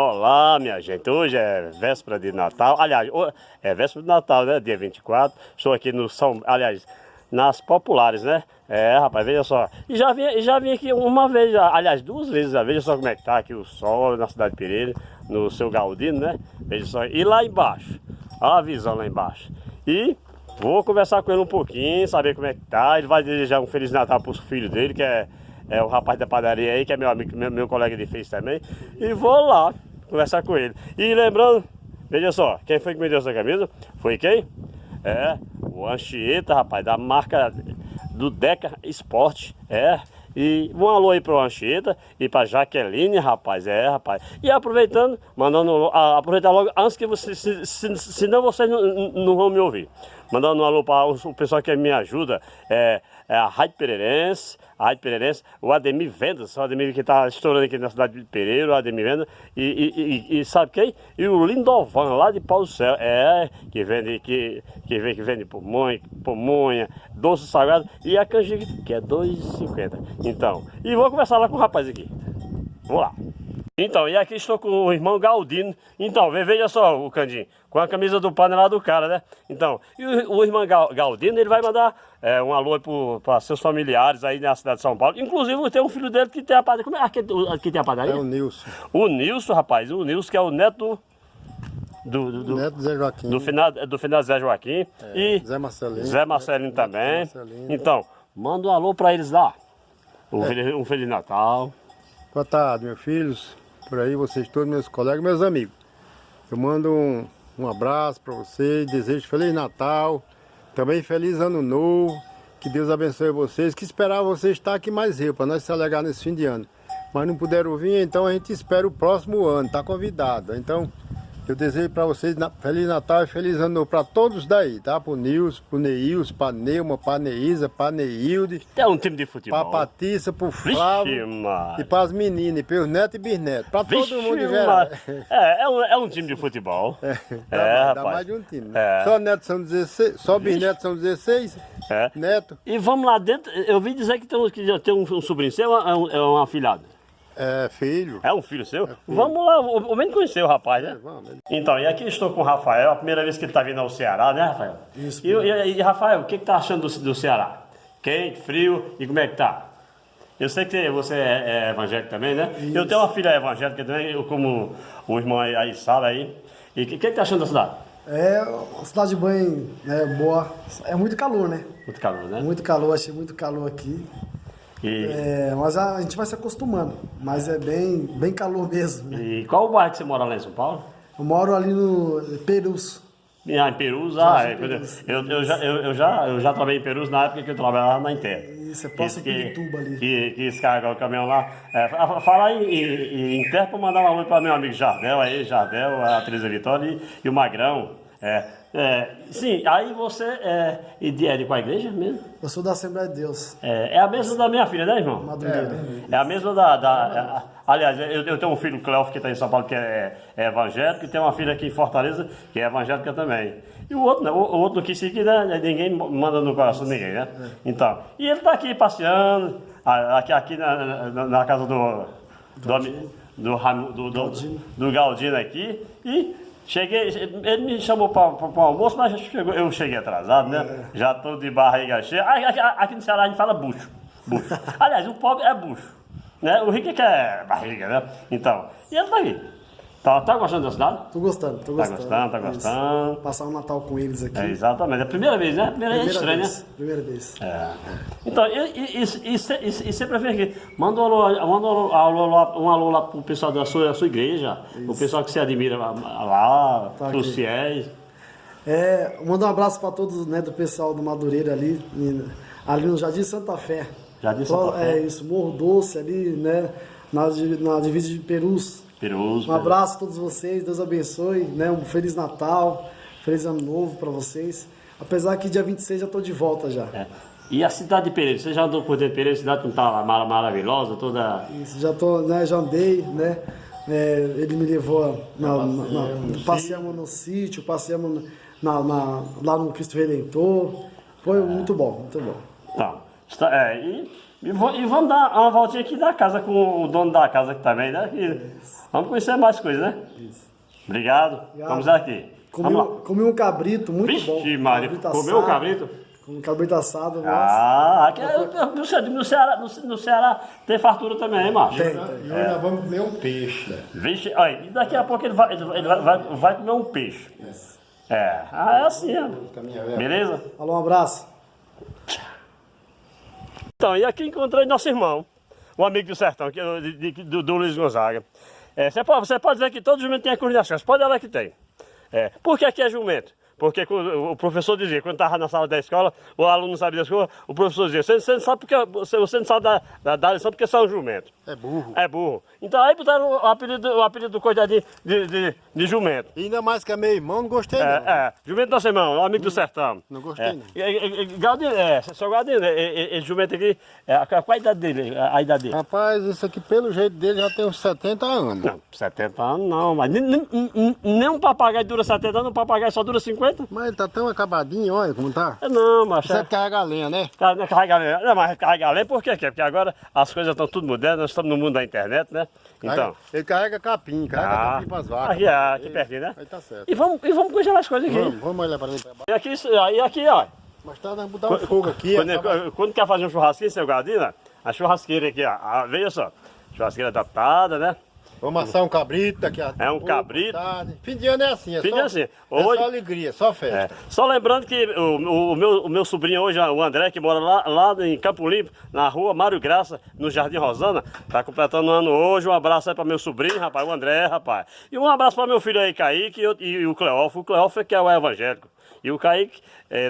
Olá, minha gente. Hoje é véspera de Natal. Aliás, é véspera de Natal, né? Dia 24. Estou aqui no São... Aliás, nas Populares, né? É, rapaz, veja só. E já vim aqui uma vez, aliás, duas vezes já. Veja só como é que tá aqui o sol na cidade de Pereira, no seu Galdino, né? Veja só. E lá embaixo, olha a visão lá embaixo. E vou conversar com ele um pouquinho, saber como é que tá. Ele vai desejar um Feliz Natal para os filhos dele, que é o rapaz da padaria aí, que é meu amigo, meu colega de Face também. E vou lá conversar com ele. E lembrando, veja só, quem foi que me deu essa camisa? Foi quem? É, o Anchieta, rapaz, da marca do Deca Sport. É, e um alô aí pro Anchieta e pra Jaqueline, rapaz, rapaz. E aproveitando, aproveitar logo, antes que vocês, senão vocês não vão me ouvir. Mandando um alô para o pessoal que me ajuda, é a Rádio Pereirense, o Ademir Vendas, o Ademir que está estourando aqui na cidade de Pereira, o Ademir Vendas, e sabe quem? E o Lindovan, lá de Pau do Céu, que vende pamonha, doce salgado, e a canjica, que é R$ 2,50. Então, e vou conversar lá com o rapaz aqui. Vamos lá. Então, e aqui estou com o irmão Galdino. Então, veja só o Candinho, com a camisa do panel lá do cara, né? Então, e o irmão Galdino, ele vai mandar um alô para seus familiares aí na cidade de São Paulo. Inclusive, tem um filho dele que tem a padaria. Como é aqui tem a padaria? É o Nilson. O Nilson, rapaz. O Nilson, que é o neto neto do Zé Joaquim. Do final Zé Joaquim. E Zé Marcelino. Zé Marcelino também. Marcelino. Então, manda um alô para eles lá. Um Feliz Natal. Boa tarde, meus filhos. Por aí, vocês todos, meus colegas, meus amigos. Eu mando um abraço para vocês, desejo Feliz Natal, também Feliz Ano Novo, que Deus abençoe vocês, que esperava vocês estar aqui mais eu, para nós se alegrar nesse fim de ano. Mas não puderam vir, então a gente espera o próximo ano, está convidado. Então, eu desejo para vocês Feliz Natal e Feliz Ano Novo para todos daí, tá? Para o Nilson, para o Neilson, para a Neuma, para a Neísa, para a Neilde. É um time de futebol. Para a Patrícia, para o Flávio e para as meninas, para os netos e bisnetos, para todo mundo em geral. É um time de futebol. Dá rapaz. mais de um time, né? Só netos são 16, só bisnetos são 16, neto. E vamos lá dentro, eu vi dizer que tem um sobrinho seu, é um afilhado. É filho. É um filho seu? Filho. Vamos lá, o menos conhecer o rapaz, né? Vamos. Então, e aqui estou com o Rafael, a primeira vez que ele está vindo ao Ceará, né, Rafael? Isso. E Rafael, o que está achando do Ceará? Quente, frio e como é que tá? Eu sei que você é evangélico também, né? Isso. Eu tenho uma filha evangélica também, como o irmão aí sabe aí. E o que está achando da cidade? É uma cidade bem boa. É muito calor, né? Muito calor, né? Muito calor, achei muito calor aqui. Mas a gente vai se acostumando, mas é bem calor mesmo, né? E qual o bairro que você mora lá em São Paulo? Eu moro ali no Perus. Em Perus? Eu já trabalhei em Perus na época que eu trabalhava na Inter. Isso, é próximo de Pirituba ali. Que descarregava o caminhão lá. Falar em Inter para mandar um alô para meu amigo Jardel, a Teresa Vitória e o Magrão. Sim, aí você é de qual igreja mesmo? Eu sou da Assembleia de Deus. É a mesma da minha filha, né, irmão? Madureira. É a mesma aliás, eu tenho um filho, Cleófilo, que está em São Paulo, que é evangélico, e tenho uma filha aqui em Fortaleza, que é evangélica também. E o outro, né? O outro não quis seguir, né? Ninguém manda no coração de ninguém, né? Então, e ele está aqui passeando, aqui na casa do Galdino aqui, e cheguei, ele me chamou para o almoço, mas eu cheguei atrasado, né? Já estou de barriga cheia. Aqui no Ceará a gente fala bucho. Aliás, o pobre é bucho, né? O rico é que é barriga, né? Então, e ele tá aqui. Tá gostando da cidade? Tô gostando. Tá gostando. Passar o Natal com eles aqui. Exatamente. É a primeira vez, né? Primeira vez é estranho, né? Primeira vez. Então, e sempre vem aqui. Manda um alô lá pro pessoal da sua igreja. Isso. O pessoal que se admira lá, pros fiéis. Manda um abraço para todos, né, do pessoal do Madureira ali no Jardim Santa Fé. Jardim Santa Fé. Isso, Morro Doce ali, né? Na divisa de Perus. Um abraço a todos vocês, Deus abençoe, né? Um Feliz Natal, Feliz Ano Novo para vocês. Apesar que dia 26 já estou de volta já. E a cidade de Pereira, você já andou por dentro de Pereira, a cidade não está maravilhosa, toda... Isso, já andei, né? Ele me levou, passeamos no sítio, passeamos lá no Cristo Redentor. Foi muito bom, muito bom. Então, E vamos dar uma voltinha aqui da casa com o dono da casa aqui também, né? Vamos conhecer mais coisas, né? Isso. Obrigado. Vamos aqui. Comi um cabrito muito bom. Vixe, Maria, comeu um cabrito? Um cabrito assado, aqui no Ceará tem fartura também, hein, macho? Tem. E hoje nós vamos comer um peixe. Vixe, olha, e daqui a pouco ele vai comer um peixe. Isso. É assim, beleza? Falou, um abraço. Então, e aqui encontrei nosso irmão, um amigo do sertão, do Luiz Gonzaga. Você pode ver que todo jumento tem a cruz nas costas, pode olhar que tem. Por que aqui é jumento? Porque o professor dizia, quando estava na sala da escola, o aluno não sabia da escola, o professor dizia, você não sabe você não sabe da lição porque você é um jumento. É burro. É burro. Então aí botaram o apelido do coitadinho de jumento. E ainda mais que é meu irmão, não gostei não. Jumento nosso irmão, o amigo do sertão. Não gostei não. Galdino, seu Galdino, esse jumento aqui, qual a idade dele? Rapaz, isso aqui pelo jeito dele já tem uns 70 anos. Não, 70 anos não, mas nem um papagaio dura 70 anos, um papagaio só dura 50. Mas ele tá tão acabadinho, olha como tá. Não, mas... Você carrega a lenha, né? Carrega a lenha. Não, mas carrega a lenha por quê? Porque agora as coisas estão tudo modernas, nós estamos no mundo da internet, né? Então... Ele carrega capim pras vacas. Aqui pertinho, né? Aí tá certo. E vamos congelar as coisas aqui. Vamos olhar para ali pra baixo. E aqui, ó. Mas tá dando botar um fogo aqui. Quando quer fazer um churrasquinho, seu Galdino, a churrasqueira aqui, ó. Veja só. Churrasqueira adaptada, né? Vamos assar um cabrito daqui a um cabrito. Tarde. Fim de ano é assim, Fim de ano assim. Hoje... É só alegria, só festa. Só lembrando que o meu sobrinho hoje, o André, que mora lá em Campo Limpo, na rua Mário Graça, no Jardim Rosana, tá completando um ano hoje. Um abraço aí para meu sobrinho, rapaz, o André, rapaz. E um abraço para meu filho aí, Kaique, e o Cleófilo. O Cleófilo que é o evangélico. E o Kaique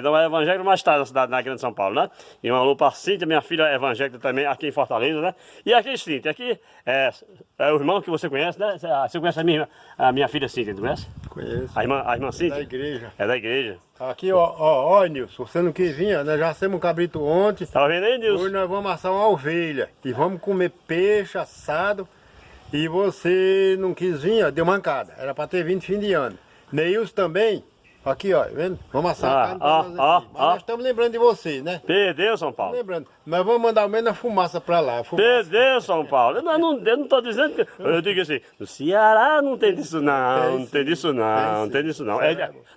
não é evangélico, mas está na cidade, na Grande São Paulo, né? E um alô para a Cíntia, minha filha é evangélica também, aqui em Fortaleza, né? E aqui, Cíntia, aqui é o irmão que você conhece, né? Você conhece a minha filha Cíntia, não conhece? Conheço. A irmã Cíntia? Da igreja. É da igreja. Aqui, ó, Nilson, você não quis vir, nós já assamos um cabrito ontem. Tá vendo aí, Nilson? Hoje nós vamos assar uma ovelha e vamos comer peixe assado. E você não quis vir, ó, deu mancada. Era para ter vindo fim de ano. Neilson também. Aqui, ó, vendo? Vamos assar a carne pra nós aqui. Mas nós estamos lembrando de vocês, né? Perdeu, São Paulo. Lembrando. Nós vamos mandar o menos a fumaça pra lá. Perdeu, São Paulo. Eu não tô dizendo que... Eu digo assim, no Ceará não tem disso não, não tem disso não, não tem disso não.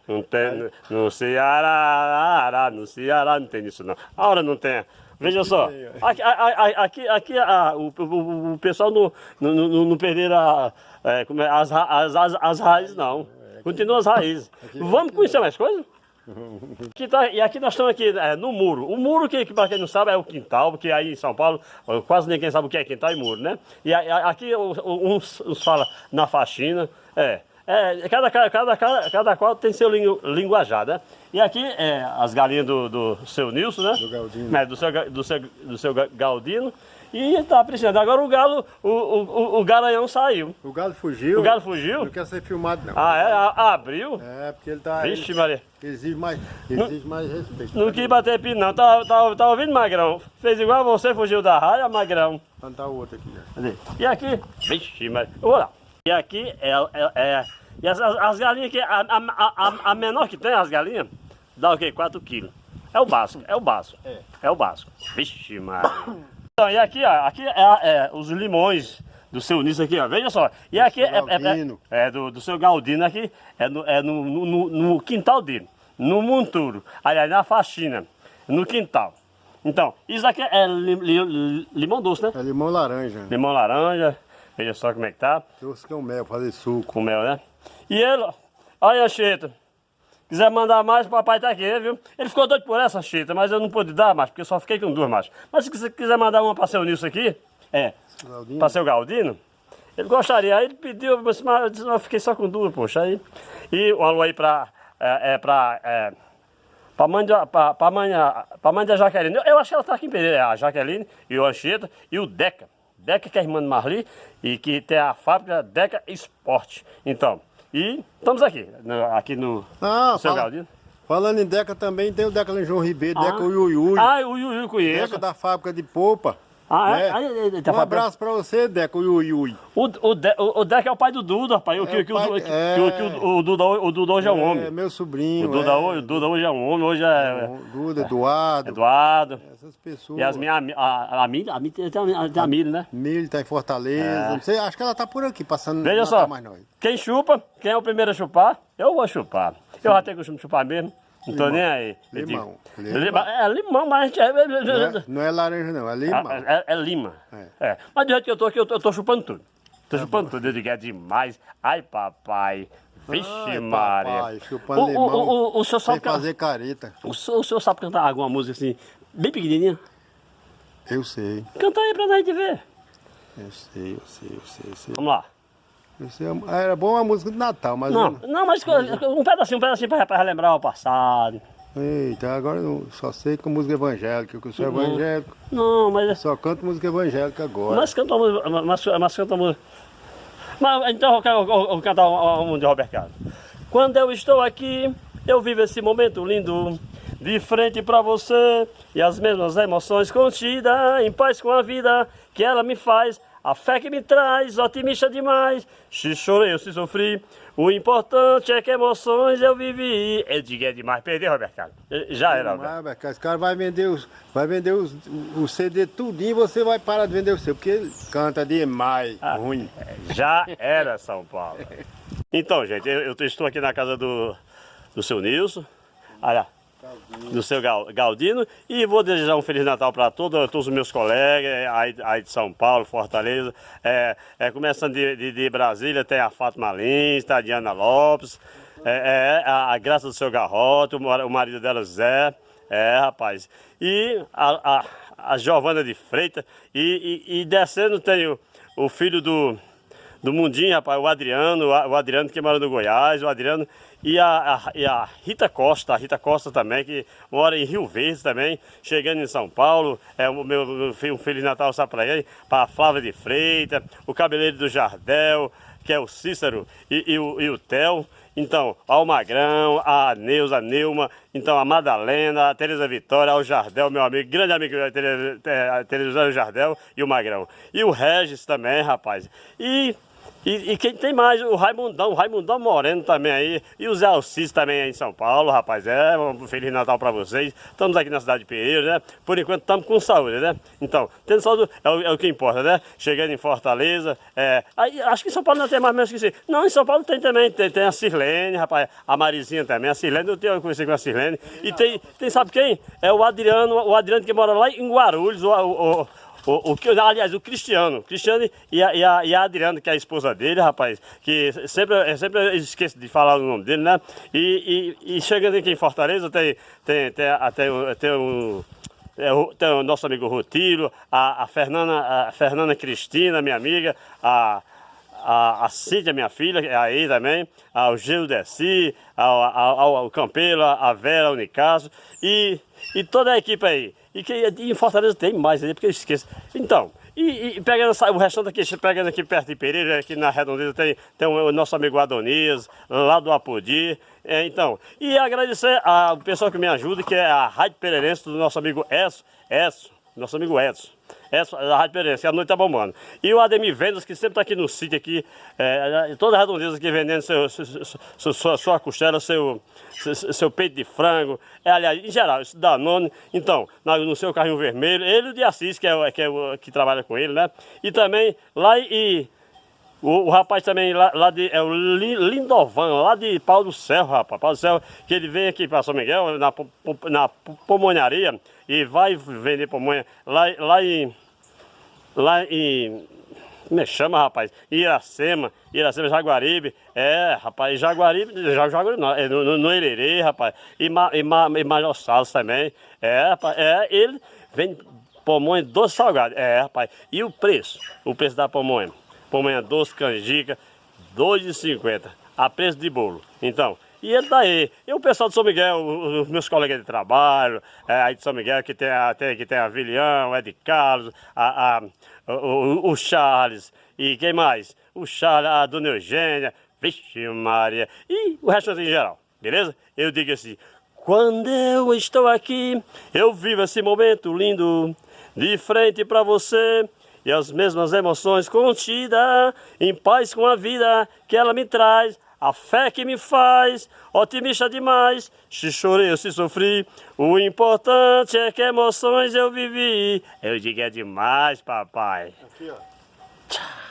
Não tem, no Ceará não tem disso não. A hora não tem. Veja só, aqui o pessoal não perderam as raízes não. Continua as raízes. Vamos conhecer mais coisas? E aqui nós estamos aqui no muro. O muro, que para quem não sabe, é o quintal, porque aí em São Paulo quase ninguém sabe o que é quintal e muro, né? E aqui uns fala na faxina. Cada qual tem seu linguajar, né? E aqui as galinhas do seu Nilson, né? Do Galdino. Do seu Galdino. E tá precisando. Agora o galo, o garanhão saiu. O galo fugiu. O galo fugiu? Não quer ser filmado, não. Abriu? Porque ele tá... Vixe, Maria. Exige mais respeito. Não quis bater pino, não. Tá ouvindo, Magrão? Fez igual você, fugiu da raia, Magrão. Então tá o outro aqui, já. Cadê? E aqui? Vixe, Maria. Eu vou lá. E aqui e as galinhas aqui, a menor que tem, as galinhas, dá o quê? 4 quilos. É o básico. É o básico. Vixe, Maria. Então, e aqui, ó, os limões do seu Nisso aqui, ó, veja só. E aqui do seu Galdino aqui, no quintal dele, no monturo, aliás, na faxina, no quintal. Então, isso aqui é limão doce, né? É limão laranja. Limão laranja, veja só como é que tá. Doce com mel, fazer suco. Com mel, né? E ele, olha a Cheta. Quiser mandar mais, o papai tá aqui, viu? Ele ficou doido por essa chita, mas eu não pude dar mais, porque eu só fiquei com 2 machos. Mas se você quiser mandar uma para seu Nilson aqui, para seu Galdino, ele gostaria. Aí ele pediu, mas eu fiquei só com 2, poxa. Aí. E um alô aí pra mãe da Jaqueline. Eu acho que ela tá aqui em Pereira, a Jaqueline e o Anchieta e o Deca. Deca, que é irmã de Marli, e que tem a fábrica Deca Esporte. Então... E estamos aqui no seu Galdino. Falando em Deca também, tem o Deca lá em João Ribeiro, Deca o Yuyuy. O Yuyuy conheço. Deca da fábrica de polpa. Ah, né? ele tá Um falando. abraço pra você, Deco Yui. O Deco é o pai do Duda, rapaz. o pai- O Duda hoje é um homem. É meu sobrinho. O Duda hoje é um homem, hoje é Duda, Eduardo. Eduardo. Essas pessoas. E as minhas a Mili tem a Mili, né? Milho tá em Fortaleza. Não sei, acho que ela tá por aqui, passando. Veja não só, tá mais nós. quem chupa, quem é o primeiro a chupar, eu vou chupar. Eu já tenho costume de chupar mesmo. Não tô nem aí. Eu Limão. digo, é limão, mas Não é laranja, não, é limão. é lima. É. Mas do jeito que eu tô aqui, eu tô chupando tudo. Tô chupando tudo. Eu digo, é demais. Ai, papai. Vixe, Ai, Maria. papai, chupando limão, O senhor sem sabe fazer careta. o senhor sabe cantar alguma música assim, bem pequenininha? Eu sei, Canta aí pra gente ver. eu sei. Vamos lá. Eu sei. Era bom a música de Natal, mas... Não, mas um pedacinho pra relembrar o passado. Eita, agora eu só sei com música evangélica, que eu sou evangélico. Não, mas... Só canto música evangélica agora. Mas canta música. Mas canta música. Mas, então eu vou cantar um de Roberto Carlos. Quando eu estou aqui, eu vivo esse momento lindo. De frente pra você e as mesmas emoções contidas, em paz com a vida que ela me faz. A fé que me traz, otimista demais. Se chorei ou se sofri, o importante é que emoções eu vivi. Eu digo, é demais, perdeu, Roberto Carlos. Já era, Roberto. Esse cara vai vender o CD tudinho e você vai parar de vender o seu, porque ele canta demais, ruim. Já era, São Paulo. Então, gente, eu estou aqui na casa do seu Nilson. Olha, do seu Galdino, e vou desejar um Feliz Natal para todos os meus colegas aí de São Paulo, Fortaleza, começando de Brasília, tem a Fátima Lins, tem a Diana Lopes, a Graça do seu Garrote, o marido dela, Zé, rapaz, e a Giovana de Freitas, e descendo tem o filho do Mundinho, rapaz, o Adriano que mora no Goiás, o Adriano, e a Rita Costa também, que mora em Rio Verde também, chegando em São Paulo, um Feliz Natal só para ele, para a Flávia de Freitas, o cabeleireiro do Jardel, que é o Cícero e o Theo, então, ao Magrão, a Neuza, a Neuma, então a Madalena, a Tereza Vitória, o Jardel, meu amigo, grande amigo, a Tereza Jardel e o Magrão. E o Regis também, rapaz. E quem tem mais? O Raimundão Moreno também aí. E o Zé Alcides também aí em São Paulo, rapaz. Um Feliz Natal pra vocês. Estamos aqui na cidade de Pereira, né? Por enquanto estamos com saúde, né? Então, tendo saúde é o que importa, né? Chegando em Fortaleza. Aí, acho que em São Paulo não tem mais, mas eu esqueci. Não, em São Paulo tem também. Tem a Sirlene, rapaz. A Marizinha também. A Sirlene, eu tenho conhecido com a Sirlene. E tem sabe quem? É o Adriano que mora lá em Guarulhos, aliás, o Cristiano e a Adriana, que é a esposa dele, rapaz, que sempre eu esqueço de falar o nome dele, né? E chegando aqui em Fortaleza, tem o nosso amigo Rotilo, a Fernanda Cristina, minha amiga, a Cídia, minha filha, aí também, o Gil Desi, ao Campelo, a Vera, o Nicasso, e toda a equipe aí. E em Fortaleza tem mais aí, porque eu esqueço. Então, pegando o restante aqui, pegando aqui perto de Pereira, aqui na Redondeza, tem o nosso amigo Adonias, lá do Apodi. Então, e agradecer ao pessoal que me ajuda, que é a Rádio Pereirense do nosso amigo Edson. Nosso amigo Edson. Essa é a Rádio Pereirense, a noite tá bombando. E o Ademir Vendas, que sempre tá aqui no sítio, aqui, toda a redondeza aqui vendendo sua costela, seu peito de frango, aliás, em geral, esse Danone. Então, no seu carrinho vermelho, ele e o de Assis, que trabalha com ele, né? E também lá o rapaz também, é o Lindovan, lá de Pau do Céu, rapaz. Pau do Céu, que ele vem aqui para São Miguel, na pomonharia, e vai vender pamonha lá em... Como é que chama, rapaz? Iracema, Jaguaribe. Rapaz, Jaguaribe não, no Hererê, rapaz. E Major Salles também. Rapaz, ele vende pamonha doce salgado. Rapaz. E o preço da pamonha? Pamonha doce, canjica, R$ 2,50, a preço de bolo. Então, e ele tá aí. E o pessoal de São Miguel, os meus colegas de trabalho, aí de São Miguel, que tem a Vilião, o Ed Carlos, o Charles, e quem mais? O Charles, a Dona Eugênia, vixe Maria, e o resto em geral, beleza? Eu digo assim, quando eu estou aqui, eu vivo esse momento lindo. de frente pra você. E as mesmas emoções contidas, em paz com a vida que ela me traz. A fé que me faz otimista demais. Se chorei ou se sofri, o importante é que emoções eu vivi. Eu digo é demais, papai. Aqui, ó. Tchau.